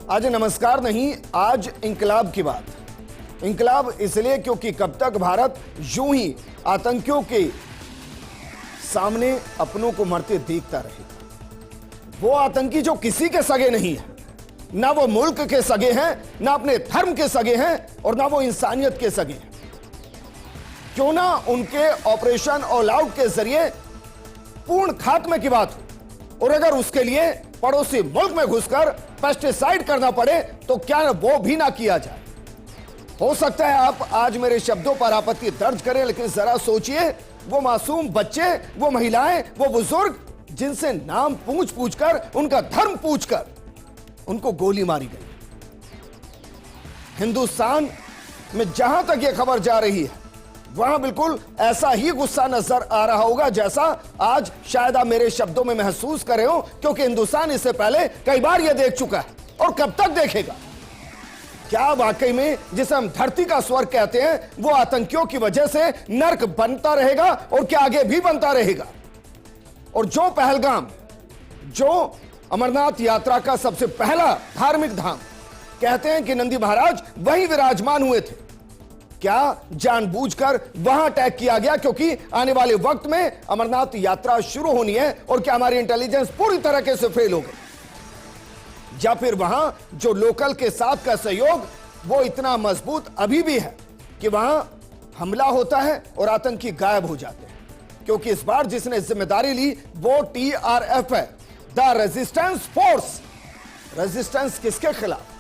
आज नमस्कार नहीं, आज इंकलाब की बात। इंकलाब इसलिए क्योंकि कब तक भारत यूं ही आतंकियों के सामने अपनों को मरते देखता रहेगा। वो आतंकी जो किसी के सगे नहीं है, ना वो मुल्क के सगे हैं, ना अपने धर्म के सगे हैं और ना वो इंसानियत के सगे हैं। क्यों ना उनके ऑपरेशन ऑल आउट के जरिए पूर्ण खात्मे की बात हो, और अगर उसके लिए पड़ोसी मुल्क में घुसकर पेस्टिसाइड करना पड़े तो क्या वो भी ना किया जाए। हो सकता है आप आज मेरे शब्दों पर आपत्ति दर्ज करें, लेकिन जरा सोचिए, वो मासूम बच्चे, वो महिलाएं, वो बुजुर्ग जिनसे नाम पूछ पूछकर, उनका धर्म पूछकर उनको गोली मारी गई। हिंदुस्तान में जहां तक यह खबर जा रही है, वहां बिल्कुल ऐसा ही गुस्सा नजर आ रहा होगा जैसा आज शायद आप मेरे शब्दों में महसूस कर रहे हो, क्योंकि हिंदुस्तान इससे पहले कई बार यह देख चुका है और कब तक देखेगा। क्या वाकई में जिसे हम धरती का स्वर्ग कहते हैं, वो आतंकियों की वजह से नर्क बनता रहेगा और क्या आगे भी बनता रहेगा? और जो पहलगाम, जो अमरनाथ यात्रा का सबसे पहला धार्मिक धाम, कहते हैं कि नंदी महाराज वहीं विराजमान हुए थे, क्या जानबूझकर वहां अटैक किया गया क्योंकि आने वाले वक्त में अमरनाथ यात्रा शुरू होनी है? और क्या हमारी इंटेलिजेंस पूरी तरीके से फेल हो गई? या फिर वहां जो लोकल के साथ का सहयोग वो इतना मजबूत अभी भी है कि वहां हमला होता है और आतंकी गायब हो जाते हैं? क्योंकि इस बार जिसने जिम्मेदारी ली वो TRF है, द रेजिस्टेंस फोर्स। रेजिस्टेंस किसके खिलाफ?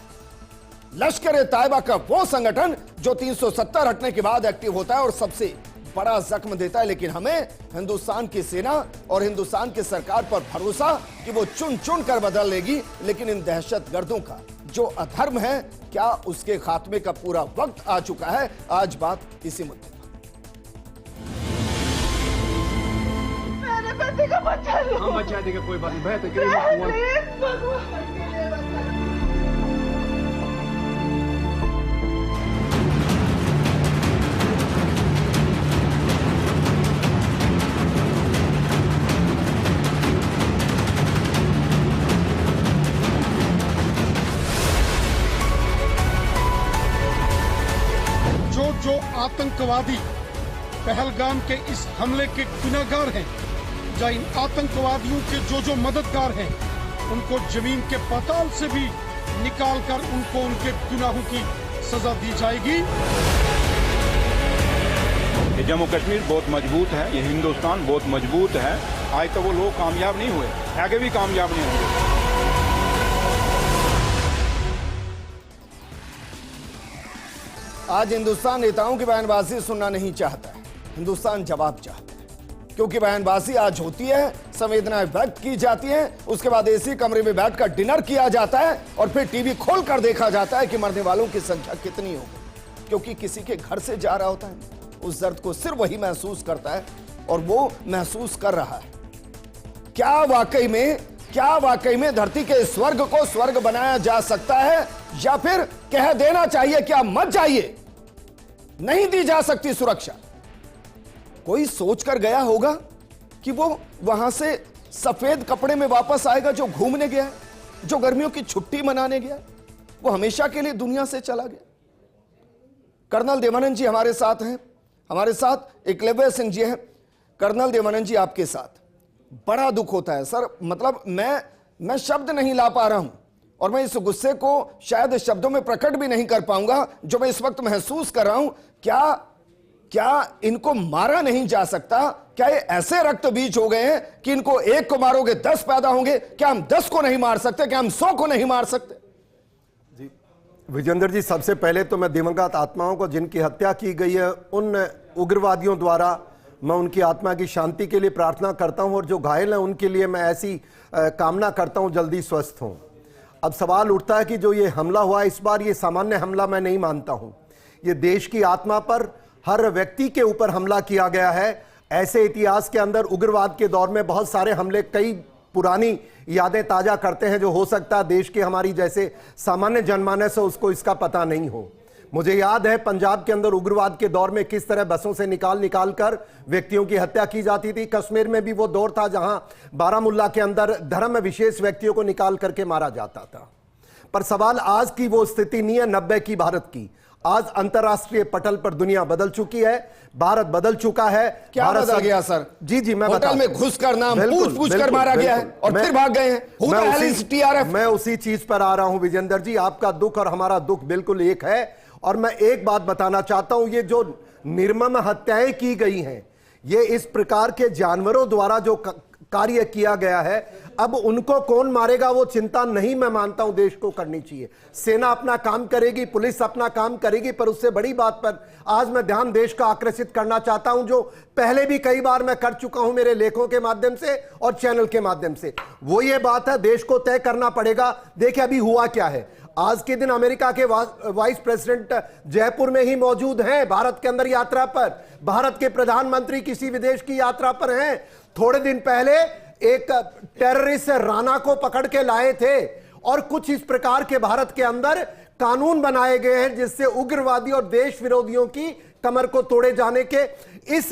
लश्कर ए तैयबा का वो संगठन जो 370 हटने के बाद एक्टिव होता है और सबसे बड़ा जख्म देता है। लेकिन हमें हिंदुस्तान की सेना और हिंदुस्तान की सरकार पर भरोसा कि वो चुन चुन कर बदल लेगी, लेकिन इन दहशतगर्दों का जो अधर्म है, क्या उसके खात्मे का पूरा वक्त आ चुका है? आज बात इसी मुद्दे पर। मेरे बेटे का बच्चा लो। हम बचा देंगे, कोई बात नहीं, बेहतर जो आतंकवादी पहलगाम के इस हमले के गुनहगार हैं, या इन आतंकवादियों के जो मददगार हैं, उनको जमीन के पाताल से भी निकालकर उनको उनके गुनाहों की सजा दी जाएगी। ये जम्मू कश्मीर बहुत मजबूत है, ये हिंदुस्तान बहुत मजबूत है। आज तो वो लोग कामयाब नहीं हुए, आगे भी कामयाब नहीं होंगे। आज हिंदुस्तान नेताओं की बयानबाजी सुनना नहीं चाहता है, हिंदुस्तान जवाब चाहता है। क्योंकि बयानबाजी आज होती है, संवेदनाएं व्यक्त की जाती हैं, उसके बाद एसी कमरे में बैठकर डिनर किया जाता है और फिर टीवी खोलकर देखा जाता है कि मरने वालों की संख्या कितनी हो गई। क्योंकि किसी के घर से जा रहा होता है, उस दर्द को सिर्फ वही महसूस करता है और वो महसूस कर रहा है। क्या वाकई में धरती के स्वर्ग को स्वर्ग बनाया जा सकता है, या फिर कह देना चाहिए कि आप मत जाइए, नहीं दी जा सकती सुरक्षा? कोई सोच कर गया होगा कि वो वहां से सफेद कपड़े में वापस आएगा जो घूमने गया, जो गर्मियों की छुट्टी मनाने गया, वो हमेशा के लिए दुनिया से चला गया? कर्नल देवानंद जी हमारे साथ हैं, हमारे साथ एकलव्य सिंह जी हैं। कर्नल देवानंद जी, आपके साथ बड़ा दुख होता है सर, मतलब मैं शब्द नहीं ला पा रहा हूं और मैं इस गुस्से को शायद शब्दों में प्रकट भी नहीं कर पाऊंगा जो मैं इस वक्त महसूस कर रहा हूं। क्या इनको मारा नहीं जा सकता? क्या ये ऐसे रक्त बीज हो गए हैं कि इनको एक को मारोगे 10 पैदा होंगे? क्या हम 10 को नहीं मार सकते? क्या हम 100 को नहीं मार सकते? जी विजेंद्र जी, सबसे पहले तो मैं दिवंगत आत्माओं को जिनकी हत्या की गई है, उन उग्रवादियों द्वारा, मैं उनकी आत्मा की शांति के लिए प्रार्थना करता हूं, और जो घायल हैं उनके लिए मैं ऐसी कामना करता हूं जल्दी स्वस्थ हों। अब सवाल उठता है कि जो ये हमला हुआ इस बार, ये सामान्य हमला मैं नहीं मानता हूं। ये देश की आत्मा पर, हर व्यक्ति के ऊपर हमला किया गया है। ऐसे इतिहास के अंदर उग्रवाद के दौर में बहुत सारे हमले, कई पुरानी यादें ताजा करते हैं जो हो सकता है देश के हमारी जैसे सामान्य जनमानस है उसको इसका पता नहीं हो। मुझे याद है पंजाब के अंदर उग्रवाद के दौर में किस तरह बसों से निकाल कर व्यक्तियों की हत्या की जाती थी। कश्मीर में भी वो दौर था जहां बारामुल्ला के अंदर धर्म विशेष व्यक्तियों को निकाल करके मारा जाता था। पर सवाल आज की वो स्थिति नहीं है 90 की भारत की। आज अंतरराष्ट्रीय पटल पर दुनिया बदल चुकी है, भारत बदल चुका है। क्या भारत बदल गया सर? जी मैं होटल में घुसकर नाम पूछ कर मारा गया है और फिर भाग गए हैं। टीआरएफ मैं उसी चीज पर आ रहा हूं विजेंद्र जी। आपका दुख और हमारा दुख बिल्कुल एक है। और मैं एक बात बताना चाहता हूं, ये जो निर्मम हत्याएं की गई हैं, ये इस प्रकार के जानवरों द्वारा जो कार्य किया गया है, अब उनको कौन मारेगा वो चिंता नहीं मैं मानता हूं देश को करनी चाहिए। सेना अपना काम करेगी, पुलिस अपना काम करेगी, पर उससे बड़ी बात पर आज मैं ध्यान देश का आकर्षित करना चाहता हूं, जो पहले भी कई बार मैं कर चुका हूं मेरे लेखों के माध्यम से और चैनल के माध्यम से। वो ये बात है, देश को तय करना पड़ेगा। देखिए अभी हुआ क्या है। आज के दिन अमेरिका के वाइस प्रेसिडेंट जयपुर में ही मौजूद हैं, भारत के अंदर यात्रा पर। भारत के प्रधानमंत्री किसी विदेश की यात्रा पर हैं। थोड़े दिन पहले एक टेररिस्ट राणा को पकड़ के लाए थे। और कुछ इस प्रकार के भारत के अंदर कानून बनाए गए हैं जिससे उग्रवादी और देश विरोधियों की कमर को तोड़े जाने के इस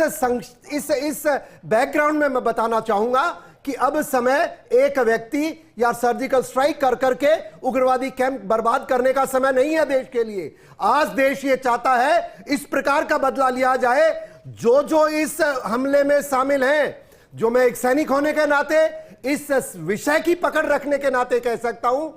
बैकग्राउंड में मैं बताना चाहूंगा कि अब समय एक व्यक्ति या सर्जिकल स्ट्राइक कर करके उग्रवादी कैंप बर्बाद करने का समय नहीं है देश के लिए। आज देश ये चाहता है इस प्रकार का बदला लिया जाए। जो इस हमले में शामिल हैं, जो मैं एक सैनिक होने के नाते इस विषय की पकड़ रखने के नाते कह सकता हूं,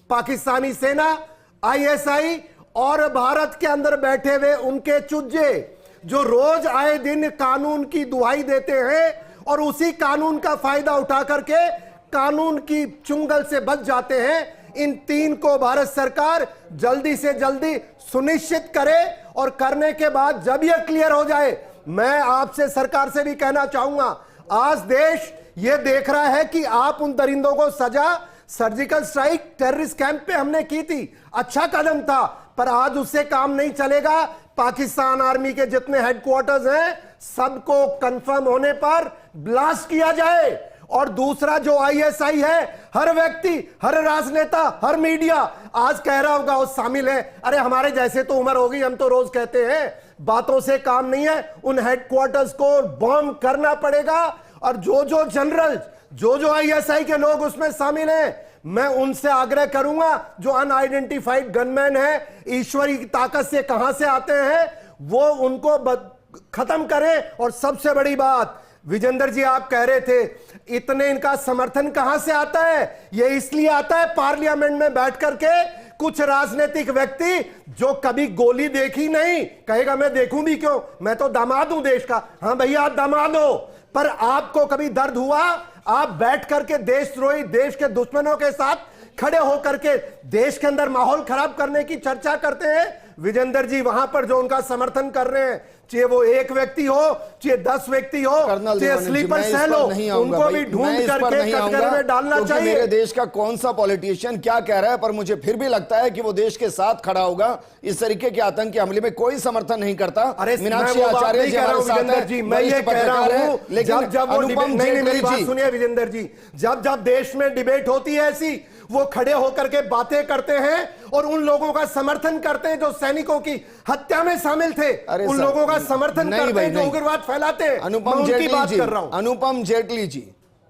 पाकिस्तानी सेना, आईएसआई और भारत के अंदर बैठे हुए उनके चुज्जे जो रोज आए दिन कानून की दुहाई देते हैं और उसी कानून का फायदा उठा करके कानून की चुंगल से बच जाते हैं, इन तीन को भारत सरकार जल्दी से जल्दी सुनिश्चित करे। और करने के बाद जब यह क्लियर हो जाए, मैं आपसे सरकार से भी कहना चाहूंगा, आज देश यह देख रहा है कि आप उन दरिंदों को सजा, सर्जिकल स्ट्राइक टेररिस्ट कैंप पे हमने की थी, अच्छा कदम था, पर आज उससे काम नहीं चलेगा। पाकिस्तान आर्मी के जितने हेडक्वार्टर्स हैं सबको कंफर्म होने पर ब्लास्ट किया जाए। और दूसरा जो आईएसआई है, हर व्यक्ति, हर राजनेता, हर मीडिया आज कह रहा होगा वो शामिल है। अरे हमारे जैसे तो उम्र होगी, हम तो रोज कहते हैं, बातों से काम नहीं है। उन हेडक्वार्टर्स को बॉम्ब करना पड़ेगा। और जो जनरल, जो आईएसआई के लोग उसमें शामिल हैं, मैं उनसे आग्रह करूंगा, जो अनआइडेंटिफाइड गनमैन है, ईश्वरी की ताकत से कहां से आते हैं, वो उनको खत्म करें। और सबसे बड़ी बात, विजेंद्र जी आप कह रहे थे इतने इनका समर्थन कहां से आता है? ये इसलिए आता है पार्लियामेंट में बैठ करके कुछ राजनीतिक व्यक्ति जो कभी गोली देखी नहीं, कहेगा मैं देखूं भी क्यों, मैं तो दामाद हूं देश का। हाँ भैया आप दामाद हो, पर आपको कभी दर्द हुआ? आप बैठ करके देशद्रोही, देश के दुश्मनों के साथ खड़े होकर के देश के अंदर माहौल खराब करने की चर्चा करते हैं। विजेंद्र जी वहां पर जो उनका समर्थन कर रहे हैं, चाहे वो एक व्यक्ति हो, चाहे 10 व्यक्ति हो, चाहे स्लीपर सेल हो, उनको भी ढूंढ करके कटघरे में डालना चाहिए। मेरे देश का कौन सा पॉलिटिशियन क्या कह रहा है, पर मुझे फिर भी लगता है कि वो देश के साथ खड़ा होगा। इस तरीके के आतंकी हमले में कोई समर्थन नहीं करता। अरे मीनाक्षी आचार्य जी हमारे साथ हैं, मैं ये कह रहा हूं, लेकिन जब अनुपम मेरी बात सुनिए विजेंद्र जी, जब देश में डिबेट होती है ऐसी, वो खड़े होकर के बातें करते हैं और उन लोगों का समर्थन करते हैं जो सैनिकों की हत्या में शामिल थे, उन लोगों का समर्थन करते हैं जो उग्रवाद फैलाते हैं। अनुपम जेटली जी, अनुपम जेटली जी,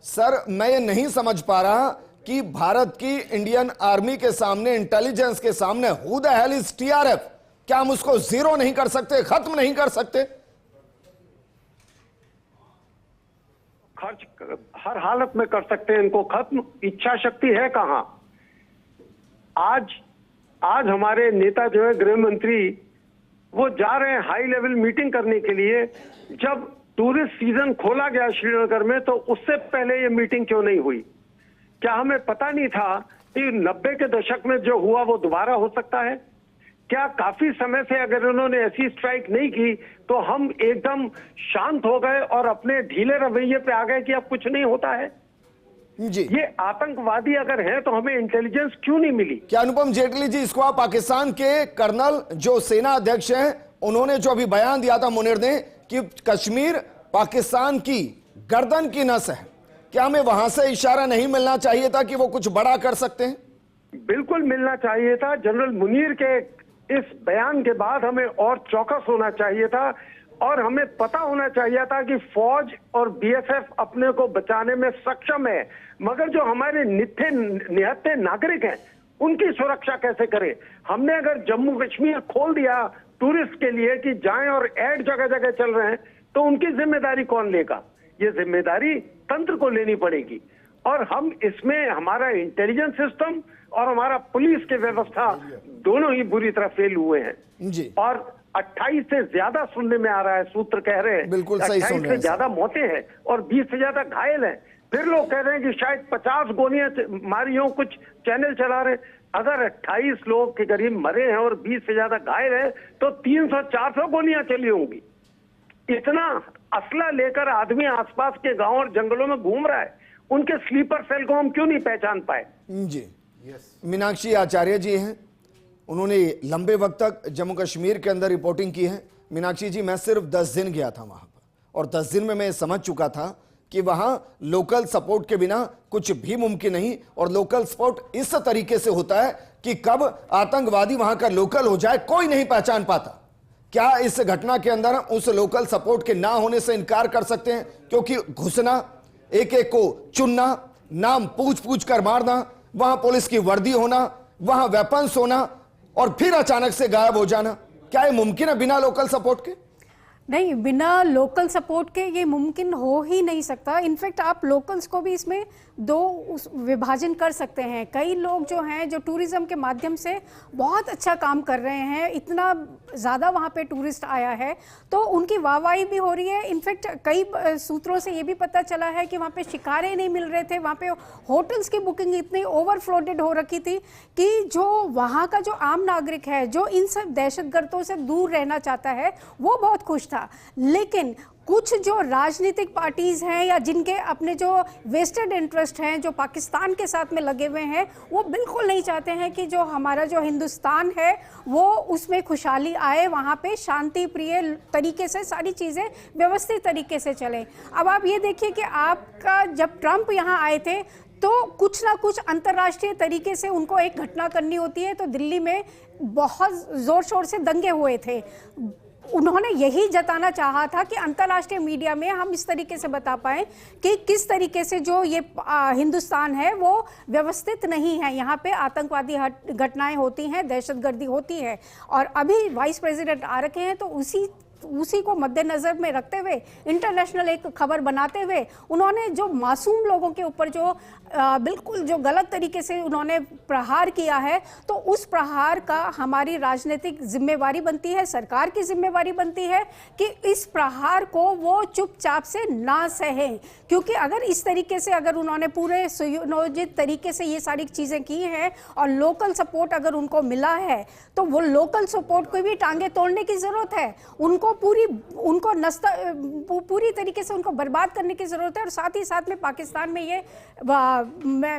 सर मैं ये नहीं समझ पा रहा कि भारत की इंडियन आर्मी के सामने, इंटेलिजेंस के सामने, who the hell is TRF? क्या हम उसको जीरो नहीं कर सकते, खत्म नहीं कर सकते? खर्च हर हालत में कर सकते हैं इनको खत्म, इच्छा शक्ति है कहां? आज हमारे नेता जो है गृह मंत्री, वो जा रहे हैं हाई लेवल मीटिंग करने के लिए। जब टूरिस्ट सीजन खोला गया श्रीनगर में, तो उससे पहले ये मीटिंग क्यों नहीं हुई? क्या हमें पता नहीं था कि 90 के दशक में जो हुआ वो दोबारा हो सकता है? क्या काफी समय से अगर उन्होंने ऐसी स्ट्राइक नहीं की तो हम एकदम शांत हो गए और अपने ढीले रवैये पे आ गए कि अब कुछ नहीं होता है? जी, ये आतंकवादी अगर हैं तो हमें इंटेलिजेंस क्यों नहीं मिली? क्या अनुपम जेटली जी, इसको आप पाकिस्तान के कर्नल जो सेना अध्यक्ष हैं, उन्होंने जो अभी बयान दिया था मुनीर ने कि कश्मीर पाकिस्तान की गर्दन की नस है, क्या हमें वहां से इशारा नहीं मिलना चाहिए था कि वो कुछ बड़ा कर सकते हैं? बिल्कुल मिलना चाहिए था। जनरल मुनीर के इस बयान के बाद हमें और चौकस होना चाहिए था और हमें पता होना चाहिए था कि फौज और बीएसएफ अपने को बचाने में सक्षम है, मगर जो हमारे निहत्थे नागरिक हैं उनकी सुरक्षा कैसे करें? हमने अगर जम्मू कश्मीर खोल दिया टूरिस्ट के लिए कि जाएं और ऐड जगह जगह चल रहे हैं, तो उनकी जिम्मेदारी कौन लेगा? ये जिम्मेदारी तंत्र को लेनी पड़ेगी। और हम इसमें हमारा इंटेलिजेंस सिस्टम और हमारा पुलिस की व्यवस्था दोनों ही बुरी तरह फेल हुए हैं जी। और 28 से ज्यादा सुनने में आ रहा है, सूत्र कह रहे हैं बिल्कुल सही सुन 28 रहे से हैं ज्यादा मौतें हैं और 20 से ज्यादा घायल हैं। फिर लोग कह रहे हैं कि शायद 50 गोलियां मारी हो, कुछ चैनल चला रहे हैं। अगर 28 लोग के करीब मरे हैं और 20 से ज्यादा घायल है तो 300-400 गोलियां चली होंगी। इतना असला लेकर आदमी आसपास के गांव और जंगलों में घूम रहा है, उनके स्लीपर सेल को हम क्यों नहीं पहचान पाए? जी। मीनाक्षी आचार्य जी हैं, उन्होंने लंबे वक्त तक जम्मू कश्मीर के अंदर रिपोर्टिंग की है। मीनाक्षी जी, मैं सिर्फ 10 दिन गया था वहां पर और 10 दिन में मैं समझ चुका था कि वहां लोकल सपोर्ट के बिना कुछ भी मुमकिन नहीं, और लोकल सपोर्ट इस तरीके से होता है कि कब आतंकवादी वहां का लोकल हो जाए कोई नहीं पहचान पाता। क्या इस घटना के अंदर उस लोकल सपोर्ट के ना होने से इनकार कर सकते हैं? क्योंकि घुसना, एक एक को चुनना, नाम पूछ पूछ कर मारना, वहां पुलिस की वर्दी होना, वहां वेपन्स होना और फिर अचानक से गायब हो जाना, क्या ये मुमकिन है बिना लोकल सपोर्ट के? नहीं, बिना लोकल सपोर्ट के ये मुमकिन हो ही नहीं सकता। इनफैक्ट आप लोकल्स को भी इसमें दो विभाजन कर सकते हैं। कई लोग जो हैं जो टूरिज्म के माध्यम से बहुत अच्छा काम कर रहे हैं, इतना ज़्यादा वहाँ पे टूरिस्ट आया है तो उनकी वाहवाही भी हो रही है। इनफैक्ट कई सूत्रों से ये भी पता चला है कि वहाँ पे शिकारे नहीं मिल रहे थे, वहाँ पे होटल्स की बुकिंग इतनी ओवरफ्लोडेड हो रखी थी कि जो वहाँ का जो आम नागरिक है जो इन सब दहशतगर्दों से दूर रहना चाहता है वो बहुत खुश था। लेकिन कुछ जो राजनीतिक पार्टीज हैं या जिनके अपने जो वेस्टेड इंटरेस्ट हैं, जो पाकिस्तान के साथ में लगे हुए हैं, वो बिल्कुल नहीं चाहते हैं कि जो हमारा जो हिंदुस्तान है वो उसमें खुशहाली आए, वहाँ पे शांति प्रिय तरीके से सारी चीज़ें व्यवस्थित तरीके से चलें। अब आप ये देखिए कि आपका जब ट्रंप यहाँ आए थे तो कुछ ना कुछ अंतर्राष्ट्रीय तरीके से उनको एक घटना करनी होती है, तो दिल्ली में बहुत ज़ोर शोर से दंगे हुए थे। उन्होंने यही जताना चाहा था कि अंतर्राष्ट्रीय मीडिया में हम इस तरीके से बता पाएं कि किस तरीके से जो ये हिंदुस्तान है वो व्यवस्थित नहीं है, यहाँ पे आतंकवादी घटनाएं होती हैं, दहशतगर्दी होती है। और अभी वाइस प्रेसिडेंट आ रखे हैं तो उसी को मद्देनजर में रखते हुए इंटरनेशनल एक खबर बनाते हुए उन्होंने जो मासूम लोगों के ऊपर जो बिल्कुल जो गलत तरीके से उन्होंने प्रहार किया है, तो उस प्रहार का हमारी राजनीतिक जिम्मेवारी बनती है, सरकार की जिम्मेवारी बनती है कि इस प्रहार को वो चुपचाप से ना सहें। क्योंकि अगर इस तरीके से अगर उन्होंने पूरे सुयोजित तरीके से ये सारी चीज़ें की हैं और लोकल सपोर्ट अगर उनको मिला है तो वो लोकल सपोर्ट को भी टांगे तोड़ने की ज़रूरत है, उनको पूरी तरीके से उनको बर्बाद करने की ज़रूरत है। और साथ ही साथ में पाकिस्तान में ये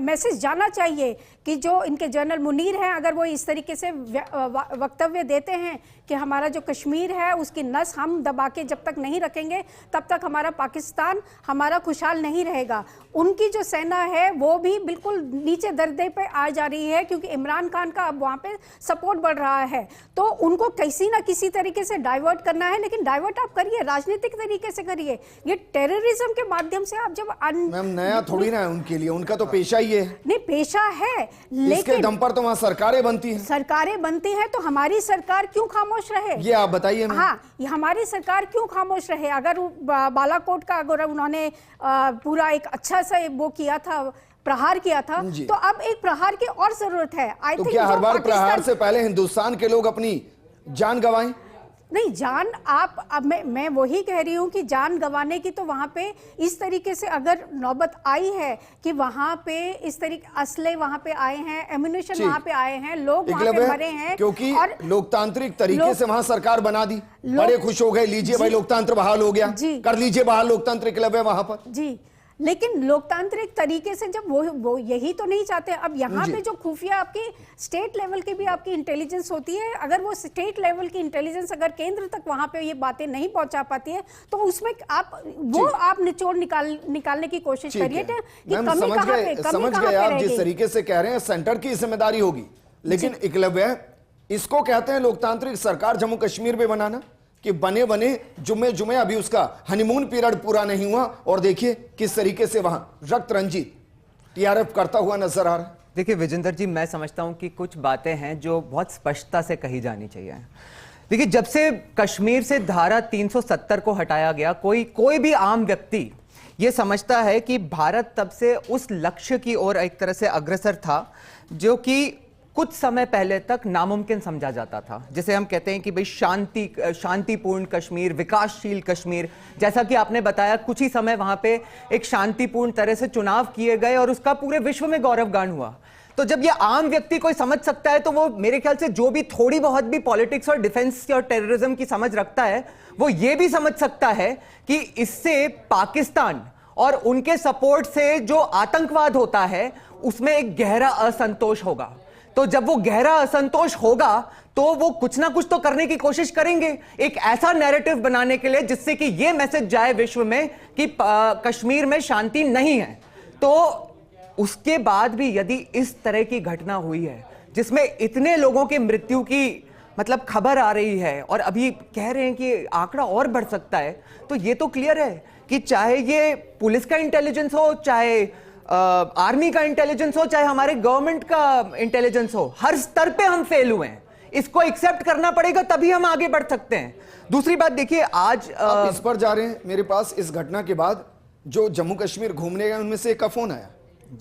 मैसेज जाना चाहिए कि जो इनके जनरल मुनीर हैं, अगर वो इस तरीके से वक्तव्य देते हैं कि हमारा जो कश्मीर है उसकी नस हम दबा के जब तक नहीं रखेंगे तब तक हमारा पाकिस्तान हमारा खुशहाल नहीं रहेगा। उनकी जो सेना है वो भी बिल्कुल नीचे दर्जे पे आ जा रही है क्योंकि इमरान खान का अब वहाँ पे सपोर्ट बढ़ रहा है, तो उनको किसी ना किसी तरीके से डाइवर्ट करना है। लेकिन डाइवर्ट आप करिए, राजनीतिक तरीके से करिए, ये टेररिज्म के माध्यम से आप जब मैम नया थोड़ी ना है उनके लिए, उनका तो पेशा ही है। नहीं, पेशा है इसके लेकिन दम पर तो वहाँ सरकारें बनती हैं। तो हमारी सरकार क्यों खामोश रहे, ये आप बताइए। हाँ, ये हमारी सरकार क्यों खामोश रहे? अगर बालाकोट का अगर उन्होंने पूरा एक अच्छा सा वो किया था, प्रहार किया था, तो अब एक प्रहार की और जरूरत है। तो क्या हर बार प्रहार से पहले हिंदुस्तान के लोग अपनी जान गंवाएं? नहीं, जान आप अब मैं वही कह रही हूँ कि जान गंवाने की तो वहाँ पे इस तरीके से अगर नौबत आई है कि वहाँ पे इस तरीके असले वहाँ पे आए हैं, एम्युनिशन वहाँ पे आए हैं, लोग वहाँ पे मरे हैं, क्योंकि और लोकतांत्रिक तरीके से वहाँ सरकार बना दी, बड़े खुश हो गए, लीजिए भाई लोकतंत्र बहाल हो गया, कर लीजिए बहाल लोकतंत्र, एकलव्य वहाँ पर। जी, लेकिन लोकतांत्रिक तरीके से जब वो यही तो नहीं चाहते। अब यहाँ पे जो खुफिया आपकी स्टेट लेवल की भी आपकी इंटेलिजेंस होती है, अगर वो स्टेट लेवल की इंटेलिजेंस अगर केंद्र तक वहाँ पे ये बातें नहीं पहुँचा पाती है तो उसमें आप निचोड़ निकालने की कोशिश करिए कि कमी कहाँ पे, समझ गए आप जिस तरीके से कह रहे हैं सेंटर की जिम्मेदारी होगी, लेकिन एकलव्य इसको कहते हैं लोकतांत्रिक सरकार जम्मू कश्मीर में बनाना कि बने बने जुमे अभी उसका हनीमून पीरियड पूरा नहीं हुआ और देखिए किस तरीके से वहां रक्त रंजित टीआरएफ करता हुआ नजर आ रहा है। देखिए विजेंद्र जी, मैं समझता हूं कि कुछ बातें हैं जो बहुत स्पष्टता से कही जानी चाहिए। देखिए, जब से कश्मीर से धारा 370 को हटाया गया, कोई भी आम व्यक्ति ये समझता है कि भारत तब से उस लक्ष्य की ओर एक तरह से अग्रसर था जो कि कुछ समय पहले तक नामुमकिन समझा जाता था। जिसे हम कहते हैं कि भाई शांतिपूर्ण कश्मीर, विकासशील कश्मीर। जैसा कि आपने बताया, कुछ ही समय वहां पे एक शांतिपूर्ण तरह से चुनाव किए गए और उसका पूरे विश्व में गौरवगान हुआ। तो जब ये आम व्यक्ति कोई समझ सकता है, तो वो मेरे ख्याल से जो भी थोड़ी बहुत भी पॉलिटिक्स और डिफेंस और टेररिज्म की समझ रखता है, वो ये भी समझ सकता है कि इससे पाकिस्तान और उनके सपोर्ट से जो आतंकवाद होता है उसमें एक गहरा असंतोष होगा। तो जब वो गहरा असंतोष होगा तो वो कुछ ना कुछ तो करने की कोशिश करेंगे, एक ऐसा नैरेटिव बनाने के लिए जिससे कि ये मैसेज जाए विश्व में कि कश्मीर में शांति नहीं है। तो उसके बाद भी यदि इस तरह की घटना हुई है जिसमें इतने लोगों की मृत्यु की मतलब खबर आ रही है और अभी कह रहे हैं कि आंकड़ा और बढ़ सकता है, तो ये तो क्लियर है कि चाहे ये पुलिस का इंटेलिजेंस हो, चाहे आर्मी का इंटेलिजेंस हो, चाहे हमारे गवर्नमेंट का इंटेलिजेंस हो, हर स्तर पे हम फेल हुए हैं। इसको एक्सेप्ट करना पड़ेगा, तभी हम आगे बढ़ सकते हैं। दूसरी बात देखिए, आज आप इस पर जा रहे हैं। मेरे पास इस घटना के बाद जो जम्मू कश्मीर घूमने गए उनमें से एक का फोन आया।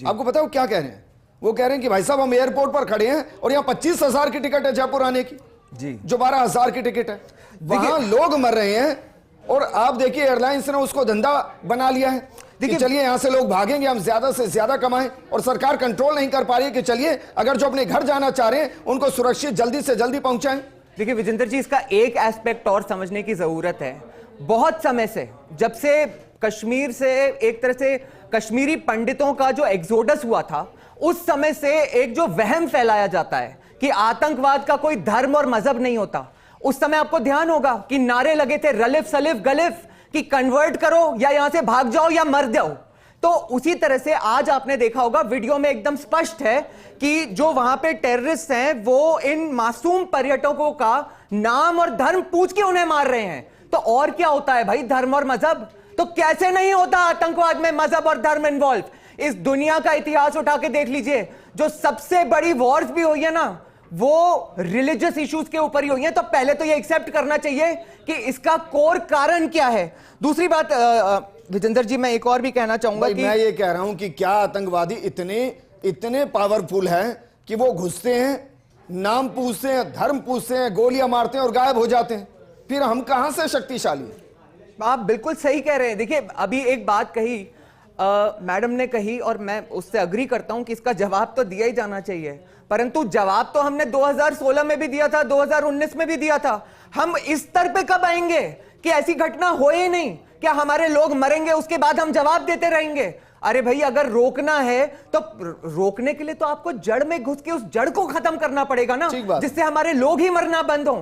आपको पता है वो क्या कह रहे हैं? वो कह रहे हैं कि भाई साहब हम एयरपोर्ट पर खड़े हैं और यहाँ 25,000 की टिकट है जयपुर आने की, जी, जो 12,000 की टिकट है। वहां लोग मर रहे हैं और आप देखिए एयरलाइंस ने उसको धंधा बना लिया है कि चलिए यहां से लोग भागेंगे, हम ज्यादा से ज्यादा कमाएं। और सरकार कंट्रोल नहीं कर पा रही है कि चलिए अगर जो अपने घर जाना चाह रहे हैं उनको सुरक्षित जल्दी से जल्दी पहुंचाएं। देखिए विजेंद्र जी, इसका एक एस्पेक्ट और समझने की जरूरत है। बहुत समय से, जब से कश्मीर से एक तरह से कश्मीरी पंडितों का जो एक्सोडस हुआ था, उस समय से एक जो वहम फैलाया जाता है कि आतंकवाद का कोई धर्म और मजहब नहीं होता। उस समय आपको ध्यान होगा कि नारे लगे थे रलिफ सलिफ गलिफ, कि कन्वर्ट करो या यहां से भाग जाओ या मर जाओ। तो उसी तरह से आज आपने देखा होगा वीडियो में एकदम स्पष्ट है कि जो वहां पे टेररिस्ट हैं वो इन मासूम पर्यटकों का नाम और धर्म पूछ के उन्हें मार रहे हैं। तो और क्या होता है भाई, धर्म और मजहब? तो कैसे नहीं होता आतंकवाद में मजहब और धर्म इन्वॉल्व? इस दुनिया का इतिहास उठा के देख लीजिए, जो सबसे बड़ी वॉर्स भी हुई है ना, वो रिलीजियस इश्यूज के ऊपर ही हुई है। तो पहले तो ये एक्सेप्ट करना चाहिए कि इसका कोर कारण क्या है। दूसरी बात विजेंद्र जी, मैं एक और भी कहना चाहूंगा कि मैं ये कह रहा हूं कि क्या आतंकवादी इतने पावरफुल हैं कि वो घुसते हैं, नाम पूछते हैं, धर्म पूछते हैं, गोलियां मारते हैं और गायब हो जाते हैं? फिर हम कहां से शक्तिशाली हैं? आप बिल्कुल सही कह रहे हैं। देखिए अभी एक बात कही मैडम ने कही और मैं उससे अग्री करता हूं कि इसका जवाब तो दिया ही जाना चाहिए, परंतु जवाब तो हमने 2016 में भी दिया था, 2019 में भी दिया था। हम इस स्तर पे कब आएंगे कि ऐसी घटना हो ही नहीं? क्या हमारे लोग मरेंगे उसके बाद हम जवाब देते रहेंगे? अरे भाई, अगर रोकना है तो रोकने के लिए तो आपको जड़ में घुस के उस जड़ को खत्म करना पड़ेगा ना, जिससे हमारे लोग ही मरना बंद हो।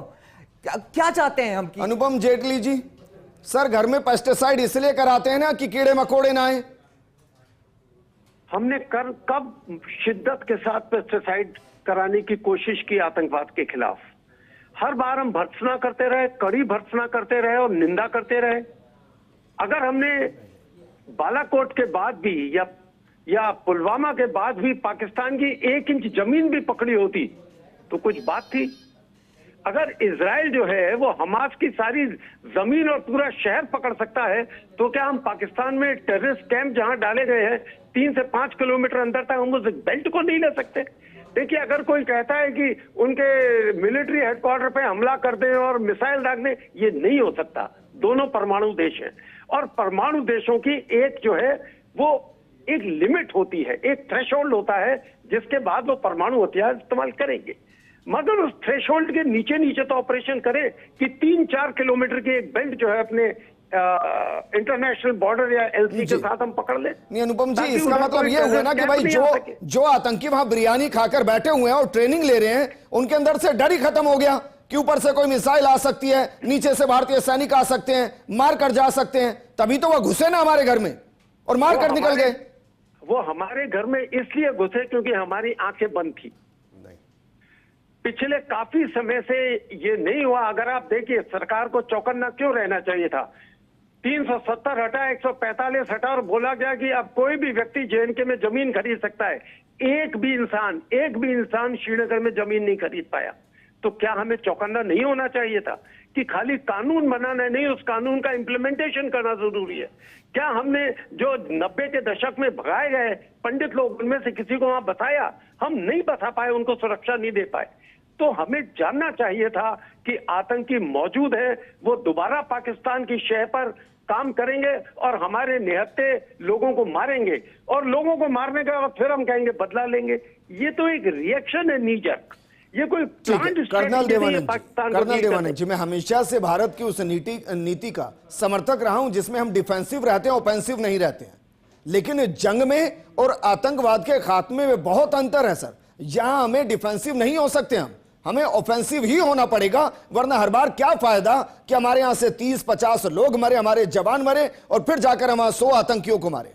क्या चाहते हैं हम? अनुपम जेटली जी, सर घर में पेस्टिसाइड इसलिए कराते हैं ना कि कीड़े मकोड़े ना आए। हमने कब शिद्दत के साथ पेस्टिसाइड कराने की कोशिश की आतंकवाद के खिलाफ? हर बार हम भर्त्सना करते रहे, कड़ी भर्त्सना करते रहे और निंदा करते रहे। अगर हमने बालाकोट के बाद भी या पुलवामा के बाद भी पाकिस्तान की 1 इंच जमीन भी पकड़ी होती तो कुछ बात थी। अगर इजराइल जो है वो हमास की सारी जमीन और पूरा शहर पकड़ सकता है, तो क्या हम पाकिस्तान में टेररिस्ट कैंप जहां डाले गए हैं 3 से 5 किलोमीटर अंदर तक हम उस बेल्ट को नहीं ले सकते? देखिए, अगर कोई कहता है कि उनके मिलिट्री हेडक्वार्टर पे हमला कर दें और मिसाइल दाग दें, ये नहीं हो सकता। दोनों परमाणु देश हैं और परमाणु देशों की एक जो है वो एक लिमिट होती है, एक थ्रेशोल्ड होता है जिसके बाद वो परमाणु हथियार इस्तेमाल करेंगे। मगर उस थ्रेशोल्ड के नीचे तो ऑपरेशन करें कि 3-4 किलोमीटर की एक बेल्ट जो है अपने इंटरनेशनल बॉर्डर या एलसी के साथ हम पकड़ ले। नहीं अनुपम जी, इसका मतलब ये हुआ ना कि भाई जो आतंकी वहां बिरयानी खाकर बैठे हुए हैं और ट्रेनिंग ले रहे हैं, उनके अंदर से डर ही खत्म हो गया कि ऊपर से कोई मिसाइल आ सकती है, नीचे से भारतीय सैनिक आ सकते हैं, मार कर जा सकते हैं। तभी तो वो घुसे ना हमारे घर में और मार कर निकल गए। वो हमारे घर में इसलिए घुसे क्योंकि हमारी आंखें बंद थी। पिछले काफी समय से ये नहीं हुआ। अगर आप देखिए, सरकार को चौकन्ना क्यों रहना चाहिए था? 370 हटा, 145 हटा और बोला गया कि अब कोई भी व्यक्ति जेएनके में जमीन खरीद सकता है। एक भी इंसान श्रीनगर में जमीन नहीं खरीद पाया। तो क्या हमें चौकन्ना नहीं होना चाहिए था कि खाली कानून बनाना नहीं, उस कानून का इंप्लीमेंटेशन करना जरूरी है? क्या हमने जो 90 के दशक में भगाए गए पंडित लोग, उनमें से किसी को वहां बसाया? हम नहीं बसा पाए, उनको सुरक्षा नहीं दे पाए। तो हमें जानना चाहिए था कि आतंकी मौजूद है, वो दोबारा पाकिस्तान की शह पर काम करेंगे और हमारे निहत्थे लोगों को मारेंगे, और लोगों को मारने के बाद फिर हम कहेंगे बदला लेंगे। ये तो एक रिएक्शन है नीजक, ये कोई कर्नल देवानंद जी, मैं हमेशा से भारत की उस नीति का समर्थक रहा हूं जिसमें हम डिफेंसिव रहते हैं, ऑफेंसिव नहीं रहते हैं। लेकिन जंग में और आतंकवाद के खात्मे में बहुत अंतर है सर। यहां हमें डिफेंसिव नहीं हो सकते, हमें ऑफेंसिव ही होना पड़ेगा, वरना हर बार क्या फायदा कि हमारे यहां से 30-50 लोग मरे, हमारे जवान मरे, और फिर जाकर हम 100 आतंकियों को मारे।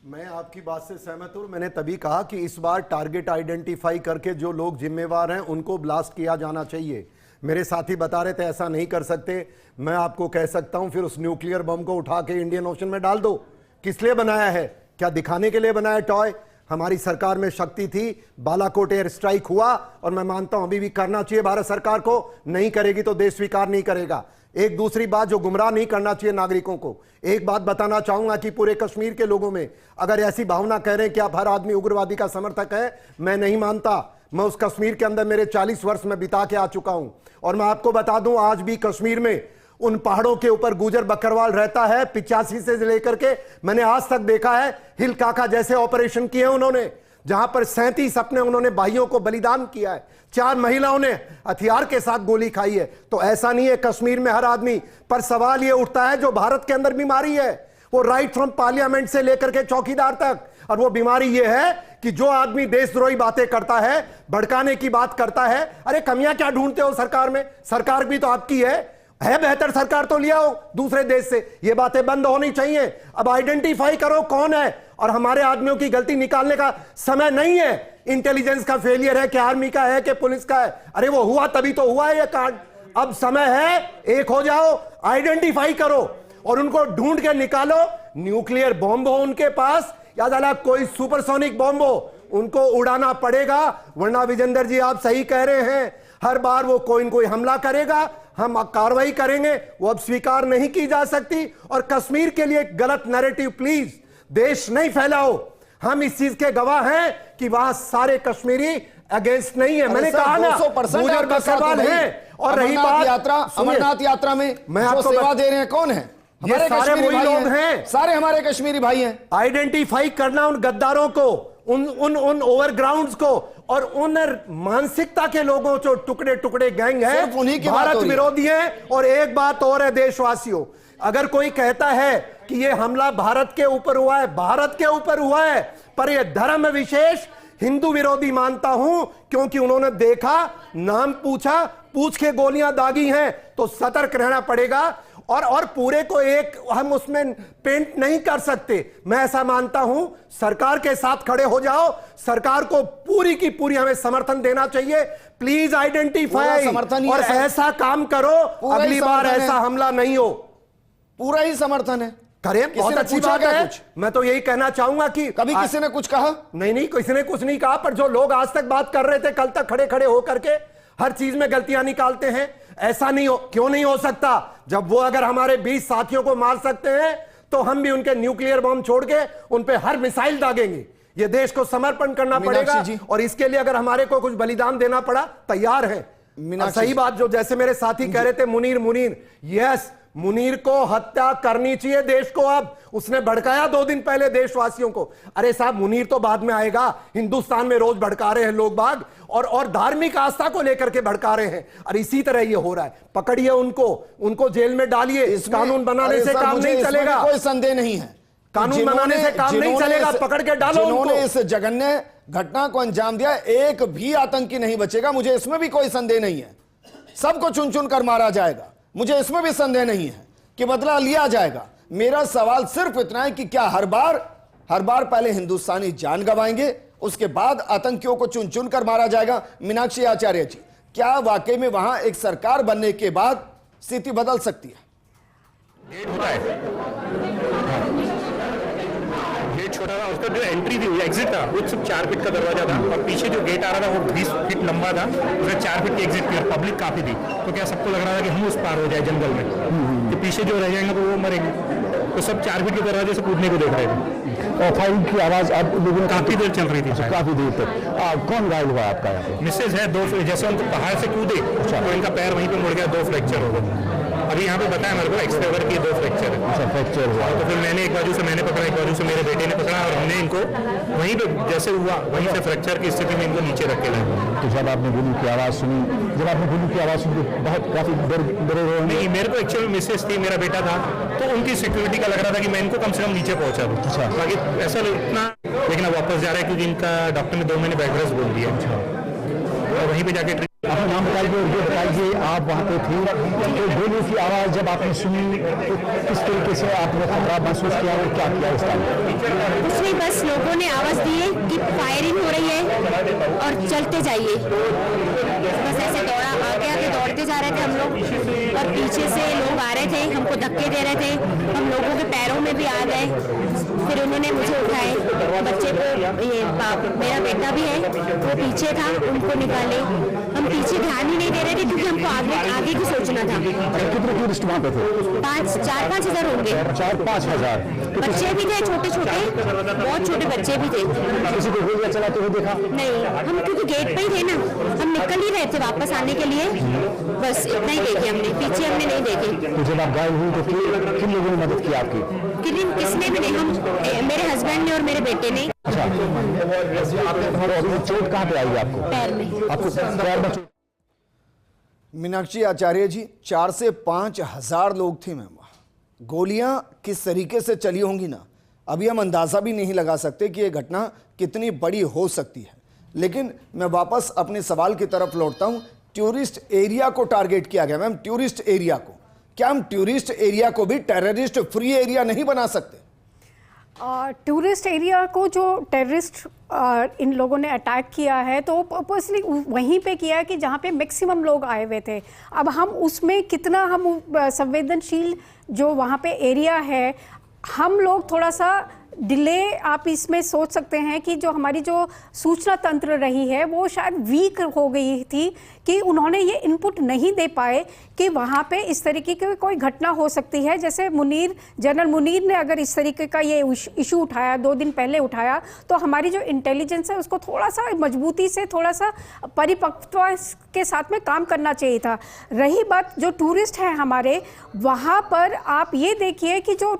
मैं आपकी बात से सहमत हूं। मैंने तभी कहा कि इस बार टारगेट आइडेंटिफाई करके जो लोग जिम्मेवार हैं उनको ब्लास्ट किया जाना चाहिए। मेरे साथी बता रहे थे ऐसा नहीं कर सकते। मैं आपको कह सकता हूं फिर उस न्यूक्लियर बम को उठा के इंडियन ओशन में डाल दो। किस लिए बनाया है? क्या दिखाने के लिए बनाया टॉय? हमारी सरकार में शक्ति थी, बालाकोट एयर स्ट्राइक हुआ, और मैं मानता हूं अभी भी करना चाहिए भारत सरकार को। नहीं करेगी तो देश स्वीकार नहीं करेगा। एक दूसरी बात, जो गुमराह नहीं करना चाहिए नागरिकों को। एक बात बताना चाहूंगा कि पूरे कश्मीर के लोगों में अगर ऐसी भावना कह रहे हैं कि आप हर आदमी उग्रवादी का समर्थक है, मैं नहीं मानता। मैं उस कश्मीर के अंदर मेरे 40 वर्ष में बिता के आ चुका हूं, और मैं आपको बता दूं आज भी कश्मीर में उन पहाड़ों के ऊपर गुजर बकरवाल रहता है। 85 से लेकर के मैंने आज तक देखा है हिल काका जैसे ऑपरेशन किए उन्होंने, जहां पर 37 अपने उन्होंने भाइयों को बलिदान किया है। 4 महिलाओं ने हथियार के साथ गोली खाई है। तो ऐसा नहीं है कश्मीर में हर आदमी, पर सवाल यह उठता है जो भारत के अंदर बीमारी है, वो राइट फ्रॉम पार्लियामेंट से लेकर के चौकीदार तक, और वो बीमारी यह है कि जो आदमी देशद्रोही बातें करता है, भड़काने की बात करता है। अरे कमियां क्या ढूंढते हो सरकार में? सरकार भी तो आपकी है बेहतर सरकार तो लिया हो दूसरे देश से। ये बातें बंद होनी चाहिए। अब आइडेंटिफाई करो कौन है, और हमारे आदमियों की गलती निकालने का समय नहीं है। इंटेलिजेंस का फेलियर है कि आर्मी का है कि पुलिस का है? अरे वो हुआ तभी तो हुआ है ये कांड। अब समय है, एक हो जाओ, आइडेंटिफाई करो और उनको ढूंढ के निकालो। न्यूक्लियर बॉम्ब हो उनके पास, या ज्यादा कोई सुपरसोनिक बॉम्ब हो, उनको उड़ाना पड़ेगा। वरना विजेंद्र जी आप सही कह रहे हैं, हर बार वो कोई न कोई हमला करेगा, हम कार्रवाई करेंगे, वो अब स्वीकार नहीं की जा सकती। और कश्मीर के लिए गलत नैरेटिव प्लीज देश नहीं फैलाओ। हम इस चीज के गवाह हैं कि वहां सारे कश्मीरी अगेंस्ट नहीं है। मैंने कहा ना, गुजर बकरवाल है। और रही बात अमरनाथ यात्रा में मैं जो आपको सेवा दे रहे हैं कौन है? हमारे सारे वही लोग हैं, सारे हमारे कश्मीरी भाई हैं। आइडेंटिफाई करना उन गद्दारों को, उन ओवरग्राउंड्स को, और उन मानसिकता के लोगों जो टुकड़े टुकड़े गैंग है, भारत विरोधी है। और एक बात और है देशवासियों, अगर कोई कहता है कि यह हमला भारत के ऊपर हुआ है, भारत के ऊपर हुआ है, पर यह धर्म विशेष हिंदू विरोधी मानता हूं, क्योंकि उन्होंने देखा, नाम पूछा, पूछ के गोलियां दागी हैं। तो सतर्क रहना पड़ेगा। और पूरे को एक हम उसमें पेंट नहीं कर सकते। मैं ऐसा मानता हूं, सरकार के साथ खड़े हो जाओ, सरकार को पूरी की पूरी हमें समर्थन देना चाहिए। प्लीज आइडेंटिफाई और ऐसा काम करो, अगली बार ऐसा हमला नहीं हो। पूरा ही समर्थन है, करें, बहुत अच्छी बात है। मैं तो यही कहना चाहूंगा कि कभी किसी ने कुछ कहा नहीं, किसी ने कुछ नहीं कहा, पर जो लोग आज तक बात कर रहे थे, कल तक खड़े खड़े होकर के हर चीज में गलतियां निकालते हैं। ऐसा नहीं हो, क्यों नहीं हो सकता? जब वो अगर हमारे 20 साथियों को मार सकते हैं, तो हम भी उनके न्यूक्लियर बम छोड़ के उन पे हर मिसाइल दागेंगे। ये देश को समर्पण करना पड़ेगा, और इसके लिए अगर हमारे को कुछ बलिदान देना पड़ा, तैयार है। सही बात जो जैसे मेरे साथी कह रहे थे, मुनीर, यस, मुनीर को हत्या करनी चाहिए देश को। अब उसने भड़काया 2 दिन पहले देशवासियों को। अरे साहब, मुनीर तो बाद में आएगा। हिंदुस्तान में रोज भड़का रहे हैं लोग बाग, और धार्मिक आस्था को लेकर के भड़का रहे हैं। और इसी तरह ये हो रहा है। पकड़िए उनको जेल में डालिए। इस कानून बनाने से काम नहीं चलेगा, कोई संदेह नहीं है। कानून बनाने से काम नहीं चलेगा, पकड़ के डालो उनको। जिन्होंने इस जघन्य घटना को अंजाम दिया, एक भी आतंकी नहीं बचेगा, मुझे इसमें भी कोई संदेह नहीं है। सबको चुन चुन कर मारा जाएगा, मुझे इसमें भी संदेह नहीं है कि बदला लिया जाएगा। मेरा सवाल सिर्फ इतना है कि क्या हर बार पहले हिंदुस्तानी जान गंवाएंगे, उसके बाद आतंकियों को चुन चुन कर मारा जाएगा? मीनाक्षी आचार्य जी, क्या वाकई में वहां एक सरकार बनने के बाद स्थिति बदल सकती है? गेट छोटा था, उसका जो एंट्री थी, एग्जिट था, वो सिर्फ 4 फीट का दरवाजा था और पीछे जो गेट आ रहा था वो 20 फीट लंबा था, उसका 4 फीट की एग्जिट थी और पब्लिक काफी थी। तो क्या सबको लग रहा था कि हम उस पार हो जाए जंगल में, कि पीछे जो रह जाएंगे तो वो मरेंगे। तो सब 4 फीट के दरवाजे से कूदने को देख रहे थे और फायरिंग की आवाज आप लोगों ने काफी देर चल रही थी। काफी देर तक। कौन घायल हुआ आपका यहाँ पे? मिसेज है, 2 जैसे उनको पहाड़ से कूदे तो इनका पैर वहीं पे मुड़ गया, 2 फ्रैक्चर हो गए। अभी यहाँ पे बताया मेरे को एक्सरे वर्क की 2 फ्रैक्चर है। अच्छा, फ्रैक्चर हुआ। तो फिर मैंने एक बाजू से मैंने पकड़ा, एक बाजू से मेरे बेटे ने पकड़ा और हमने इनको वहीं पे जैसे हुआ वहीं से फ्रैक्चर की स्थिति में इनको नीचे रख के लाए। तो जब आपने गोली की आवाज सुनी, जब आपने गोली की आवाज सुनी तो बहुत काफी डरे हुए? नहीं, मेरे को एक्चुअली मिसेज थी, मेरा बेटा था, तो उनकी सिक्योरिटी का लग रहा था कि मैं इनको कम से कम नीचे पहुंचा दूं। अच्छा। बाकी ऐसा इतना, लेकिन अब वापस जा रहा है क्योंकि इनका डॉक्टर ने 2 महीने बेड रेस्ट बोल दिया। और वहीं पे जाके अपना नाम बताइए और ये बताइए आप वहाँ पे थे तो गोली की आवाज़ जब आपने सुनी तो किस तरीके से आपने खतरा महसूस किया और क्या किया उस टाइम? कुछ नहीं, बस लोगों ने आवाज़ दी है कि फायरिंग हो रही है और चलते जाइए। बस ऐसे दौड़ा, आगे आगे दौड़ते जा रहे थे हम लोग और पीछे से लोग आ रहे थे, हमको धक्के दे रहे थे, हम लोगों के पैरों में भी आ गए। फिर उन्होंने मुझे उठाए, बच्चे को, ये मेरा बेटा भी है वो पीछे था, उनको निकाले। हम पीछे ध्यान ही नहीं दे रहे थे क्योंकि हमको आगे की सोचना था। कितने टूरिस्ट वहाँ पे थे? 4-5 हज़ार होंगे। 4-5 हज़ार। बच्चे भी थे, छोटे छोटे, बहुत छोटे बच्चे भी थे। किसी को गोलियां चलाते हुए देखा? नहीं, हम क्योंकि गेट पे ही थे ना, हम निकल ही रहे थे वापस आने के लिए, बस इतना ही देखे हमने, पीछे हमने नहीं देखे। तो जब आप घायल हुई तो किन लोगों ने मदद की आपकी? किसने भी नहीं, हम मेरे हस्बैंड ने और मेरे बेटे ने। अच्छा, चोट कहाँ पे आई आपको? पैर में। आपको पैर में चोट? मीनाक्षी आचार्य जी, 4 से 5 हज़ार लोग थे मैम। गोलियां किस तरीके से चली होंगी ना, अभी हम अंदाज़ा भी नहीं लगा सकते कि यह घटना कितनी बड़ी हो सकती है। लेकिन मैं वापस अपने सवाल की तरफ लौटता हूं। टूरिस्ट एरिया को टारगेट किया गया मैम, टूरिस्ट एरिया को। क्या हम टूरिस्ट एरिया को भी टेररिस्ट फ्री एरिया नहीं बना सकते? टूरिस्ट एरिया को जो टेररिस्ट इन लोगों ने अटैक किया है तो पर्पसली वहीं पे किया है कि जहाँ पे मैक्सिमम लोग आए हुए थे। अब हम उसमें कितना हम संवेदनशील जो वहाँ पे एरिया है, हम लोग थोड़ा सा डिले, आप इसमें सोच सकते हैं कि जो हमारी जो सूचना तंत्र रही है वो शायद वीक हो गई थी कि उन्होंने ये इनपुट नहीं दे पाए कि वहाँ पे इस तरीके की कोई घटना हो सकती है। जैसे जनरल मुनीर ने अगर इस तरीके का ये इशू उठाया, 2 दिन पहले उठाया, तो हमारी जो इंटेलिजेंस है उसको थोड़ा सा मजबूती से, थोड़ा सा परिपक्वता के साथ में काम करना चाहिए था। रही बात जो टूरिस्ट हैं हमारे, वहाँ पर आप ये देखिए कि जो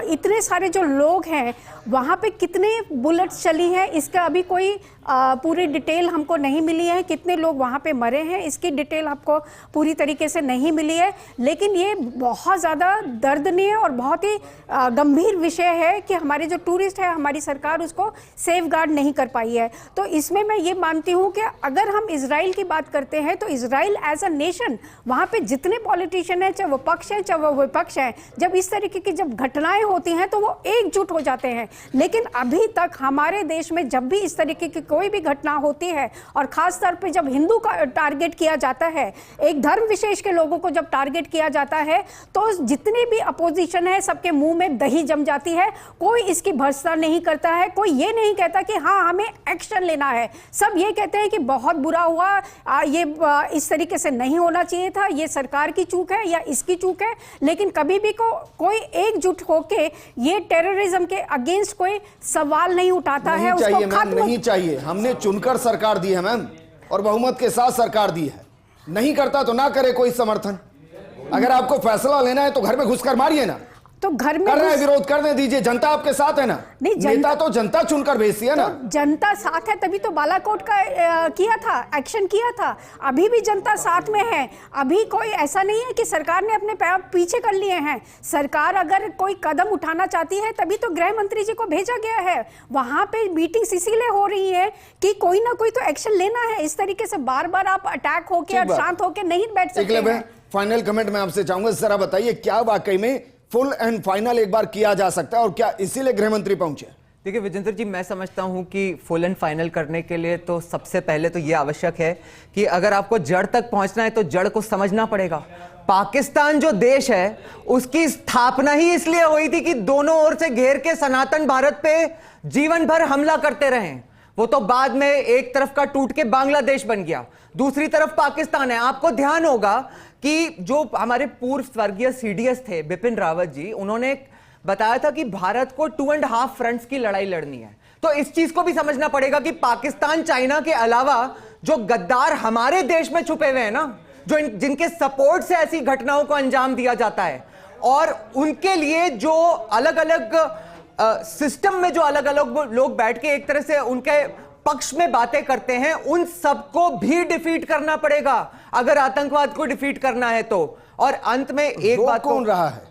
इतने सारे जो लोग हैं वहाँ पे कितने बुलेट्स चली हैं, इसका अभी कोई पूरी डिटेल हमको नहीं मिली है। कितने लोग वहाँ पे मरे हैं इसकी डिटेल आपको पूरी तरीके से नहीं मिली है। लेकिन ये बहुत ज़्यादा दर्दनीय और बहुत ही गंभीर विषय है कि हमारे जो टूरिस्ट है, हमारी सरकार उसको सेफ गार्ड नहीं कर पाई है। तो इसमें मैं ये मानती हूँ कि अगर हम इजराइल की बात करते हैं तो इजराइल एज अ नेशन, वहाँ पे जितने पॉलिटिशियन हैं, चाहे वो पक्ष हैं चाहे वो विपक्ष हैं, जब इस तरीके की जब घटनाएं होती हैं तो वो एकजुट हो जाते हैं। लेकिन अभी तक हमारे देश में जब भी इस तरीके की कोई भी घटना होती है और खास तौर पे जब हिंदू का टारगेट किया जाता है, एक धर्म विशेष के लोगों को जब टारगेट किया जाता है, तो जितने भी अपोजिशन है सबके मुंह में दही जम जाती है। कोई इसकी भर्त्सना नहीं करता है, कोई ये नहीं कहता कि हाँ हमें एक्शन लेना है। सब ये कहते हैं कि बहुत बुरा हुआ, ये इस तरीके से नहीं होना चाहिए था, ये सरकार की चूक है या इसकी चूक है। लेकिन कभी भी कोई एकजुट होके ये टेररिज्म के अगेंस्ट कोई सवाल नहीं उठाता है। उसको खत्म नहीं चाहिए। हमने चुनकर सरकार दी है मैम, और बहुमत के साथ सरकार दी है। नहीं करता तो ना करे कोई समर्थन। अगर आपको फैसला लेना है तो घर में घुसकर मारिए ना। तो घर में कर रहे हैं, विरोध करने दीजिए, जनता आपके साथ है ना। नहीं, नेता तो जनता चुनकर भेजती है ना। तो जनता साथ है तभी तो बालाकोट का किया था, एक्शन किया था। अभी भी जनता साथ में है। अभी कोई ऐसा नहीं है कि सरकार ने अपने पैर पीछे कर लिए हैं। सरकार अगर कोई कदम उठाना चाहती है तभी तो गृह मंत्री जी को भेजा गया है। वहां पे मीटिंग्स इसीलिए हो रही है कि कोई ना कोई तो एक्शन लेना है। इस तरीके से बार बार आप अटैक होके और शांत होके नहीं बैठ सकते। फाइनल कमेंट में आपसे चाहूंगा, जरा बताइए क्या वाकई में फुल एंड फाइनल एक बार किया जा सकता है और क्या इसीलिए गृह मंत्री पहुंचे? देखिए विजेंद्र जी, मैं समझता हूं कि फुल एंड फाइनल करने के लिए तो सबसे पहले तो ये आवश्यक है कि अगर आपको जड़ तक पहुंचना है तो जड़ को समझना पड़ेगा। पाकिस्तान जो देश है उसकी स्थापना ही इसलिए हुई थी कि दोनों ओर से घेर के सनातन भारत पे जीवन भर हमला करते रहे। वो तो बाद में एक तरफ का टूट के बांग्लादेश बन गया, दूसरी तरफ पाकिस्तान है। आपको ध्यान होगा कि जो हमारे पूर्व स्वर्गीय सीडीएस थे बिपिन रावत जी, उन्होंने बताया था कि भारत को 2.5 फ्रंट्स की लड़ाई लड़नी है। तो इस चीज को भी समझना पड़ेगा कि पाकिस्तान चाइना के अलावा जो गद्दार हमारे देश में छुपे हुए हैं ना, जो जिनके सपोर्ट से ऐसी घटनाओं को अंजाम दिया जाता है, और उनके लिए जो अलग अलग सिस्टम में जो अलग अलग लोग बैठ के एक तरह से उनके पक्ष में बातें करते हैं, उन सबको भी डिफीट करना पड़ेगा अगर आतंकवाद को डिफीट करना है तो। और अंत में एक बात कौन रहा है,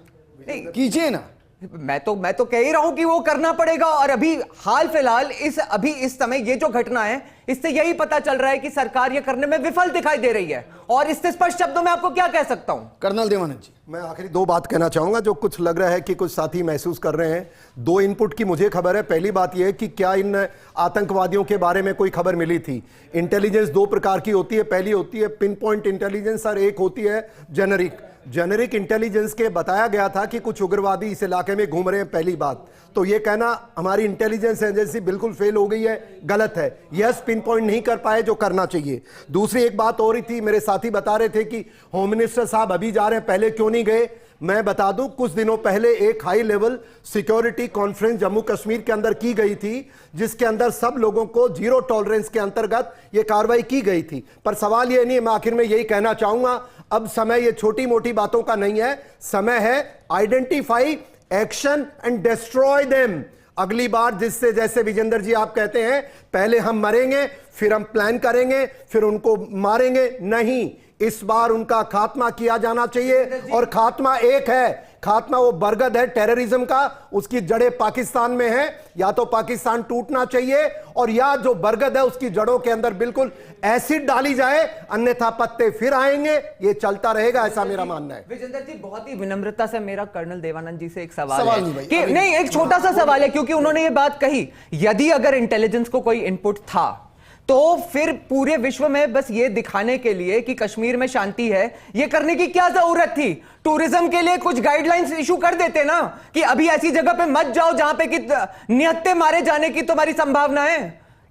कीजिए ना। मैं तो कह ही रहा हूं कि वो करना पड़ेगा। और अभी हाल फिलहाल इस समय ये जो घटना है, इससे यही पता चल रहा है कि सरकार ये करने में विफल दिखाई दे रही है। और इससे स्पष्ट शब्दों में आपको क्या कह सकता हूं? कर्नल देवानंद जी, मैं आखिरी 2 बात कहना चाहूंगा जो कुछ लग रहा है कि कुछ साथी महसूस कर रहे हैं। 2 इनपुट की मुझे खबर है। पहली बात यह है कि क्या इन आतंकवादियों के बारे में कोई खबर मिली थी। इंटेलिजेंस 2 प्रकार की होती है, पहली होती है पिन पॉइंट इंटेलिजेंस और एक होती है जेनेरिक इंटेलिजेंस के बताया गया था कि कुछ उग्रवादी इस इलाके में घूम रहे हैं। पहली बात तो यह कहना हमारी इंटेलिजेंस एजेंसी बिल्कुल फेल हो गई है, गलत है। यस, पिन पॉइंट नहीं कर पाए जो करना चाहिए। दूसरी एक बात हो रही थी, मेरे साथी बता रहे थे कि होम मिनिस्टर साहब अभी जा रहे हैं, पहले क्यों नहीं गए। मैं बता दूं, कुछ दिनों पहले एक high level security conference Jammu Kashmir के अंदर की गई थी, जिसके अंदर सब लोगों को जीरो टॉलरेंस के अंतर्गत यह कार्रवाई की गई थी। पर सवाल यह नहीं है, मैं आखिर में यही कहना चाहूंगा, अब समय ये छोटी मोटी बातों का नहीं है, समय है identify, action and destroy them. अगली बार जिससे जैसे विजेंद्र जी आप कहते हैं पहले हम मरेंगे फिर हम प्लान करेंगे फिर उनको मारेंगे, नहीं, इस बार उनका खात्मा किया जाना चाहिए। और खात्मा एक है, खात्मा वो बरगद है टेररिज्म का, उसकी जड़ें पाकिस्तान में है। या तो पाकिस्तान टूटना चाहिए और या जो बरगद है उसकी जड़ों के अंदर बिल्कुल एसिड डाली जाए, अन्यथा पत्ते फिर आएंगे। ये चलता रहेगा, ऐसा मेरा मानना है। विजेंद्र जी, बहुत ही विनम्रता से मेरा कर्नल देवानंद जी से एक सवाल है कि नहीं, एक छोटा सा सवाल है, क्योंकि उन्होंने ये बात कही, यदि अगर इंटेलिजेंस को कोई इनपुट था तो फिर पूरे विश्व में बस ये दिखाने के लिए कि कश्मीर में शांति है, ये करने की क्या जरूरत थी? टूरिज्म के लिए कुछ गाइडलाइंस इशू कर देते ना कि अभी ऐसी जगह पे मत जाओ जहां पे कि निहत्थे मारे जाने की तुम्हारी संभावना है।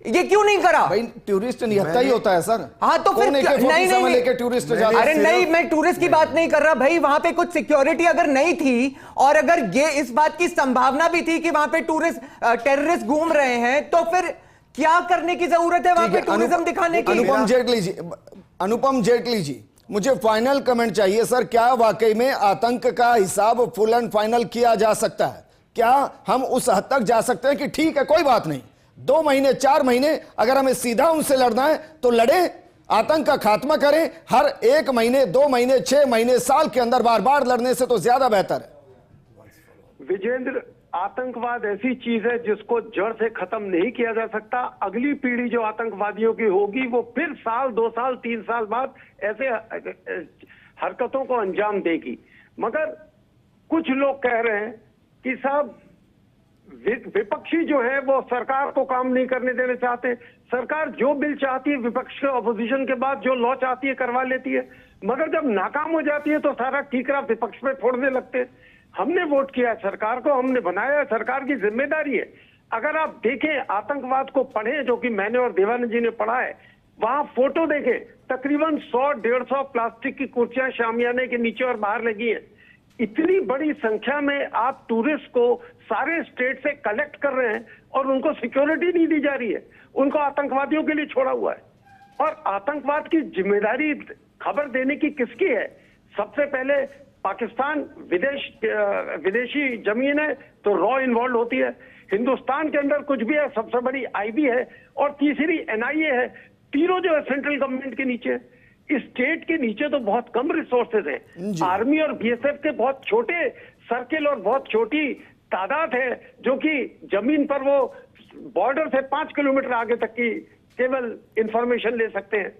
ये क्यों नहीं करा? भाई टूरिस्ट निहत्था ही होता है सर। हाँ तो फिर नहीं लेके टूरिस्ट जाते। अरे नहीं, मैं टूरिस्ट की बात नहीं कर रहा भाई। वहां पे कुछ सिक्योरिटी अगर नहीं थी और अगर ये इस बात की संभावना भी थी कि वहां पे टेररिस्ट घूम रहे हैं, तो फिर क्या करने की जरूरत है वहां पे टूरिज्म दिखाने की? अनुपम जेटली जी, मुझे फाइनल कमेंट चाहिए सर। क्या वाकई में आतंक का हिसाब फुल एंड फाइनल किया जा सकता है? क्या हम उस हद तक जा सकते हैं कि ठीक है कोई बात नहीं, 2 महीने 4 महीने अगर हमें सीधा उनसे लड़ना है तो लड़े, आतंक का खात्मा करें। हर 1 महीने 2 महीने 6 महीने साल के अंदर बार बार लड़ने से तो ज्यादा बेहतर है। विजेंद्र, आतंकवाद ऐसी चीज है जिसको जड़ से खत्म नहीं किया जा सकता। अगली पीढ़ी जो आतंकवादियों की होगी वो फिर साल 2 साल 3 साल बाद ऐसे हरकतों को अंजाम देगी। मगर कुछ लोग कह रहे हैं कि साहब विपक्षी जो है वो सरकार को काम नहीं करने देना चाहते। सरकार जो बिल चाहती है विपक्ष के ऑपोजिशन के बाद जो लॉ चाहती है करवा लेती है, मगर जब नाकाम हो जाती है तो सारा ठीकरा विपक्ष में फोड़ने लगते हैं। हमने वोट किया सरकार को, हमने बनाया, सरकार की जिम्मेदारी है। अगर आप देखें आतंकवाद को पढ़ें, जो कि मैंने और देवानंद जी ने पढ़ा है, वहां फोटो देखें, तकरीबन 100-150 प्लास्टिक की कुर्सियां शामियाने के नीचे और बाहर लगी हैं। इतनी बड़ी संख्या में आप टूरिस्ट को सारे स्टेट से कलेक्ट कर रहे हैं और उनको सिक्योरिटी नहीं दी जा रही है, उनको आतंकवादियों के लिए छोड़ा हुआ है। और आतंकवाद की जिम्मेदारी खबर देने की किसकी है? सबसे पहले पाकिस्तान विदेशी जमीन है तो रॉ इन्वॉल्व होती है, हिंदुस्तान के अंदर कुछ भी है, सबसे बड़ी आईबी है और तीसरी एनआईए है। तीनों जो है सेंट्रल गवर्नमेंट के नीचे। स्टेट के नीचे तो बहुत कम रिसोर्सेज हैं। आर्मी और बीएसएफ के बहुत छोटे सर्किल और बहुत छोटी तादाद है जो कि जमीन पर वो बॉर्डर से 5 किलोमीटर आगे तक की केवल इंफॉर्मेशन ले सकते हैं।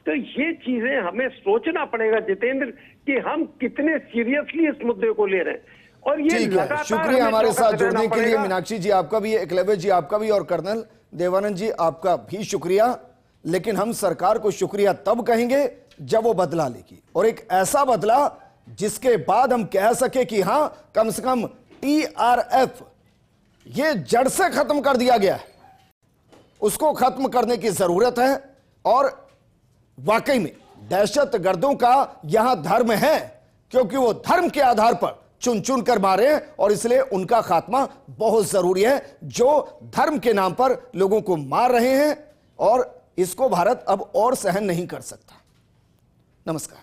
तो ये चीजें हमें सोचना पड़ेगा जितेंद्र कि हम कितने सीरियसली इस मुद्दे को ले रहे हैं। और ये लगातार शुक्रिया हमारे साथ जुड़ने के लिए। मीनाक्षी जी आपका भी, एकलव्य जी आपका भी, और कर्नल देवानंद जी आपका भी शुक्रिया। लेकिन हम सरकार को शुक्रिया तब कहेंगे जब वो बदला लेगी, और एक ऐसा बदला जिसके बाद हम कह सके कि हां कम से कम TRF ये जड़ से खत्म कर दिया गया है, उसको खत्म करने की जरूरत है। और वाकई में दहशतगर्दों का यहां धर्म है, क्योंकि वो धर्म के आधार पर चुन चुन कर मारे हैं और इसलिए उनका खात्मा बहुत जरूरी है, जो धर्म के नाम पर लोगों को मार रहे हैं और इसको भारत अब और सहन नहीं कर सकता। नमस्कार।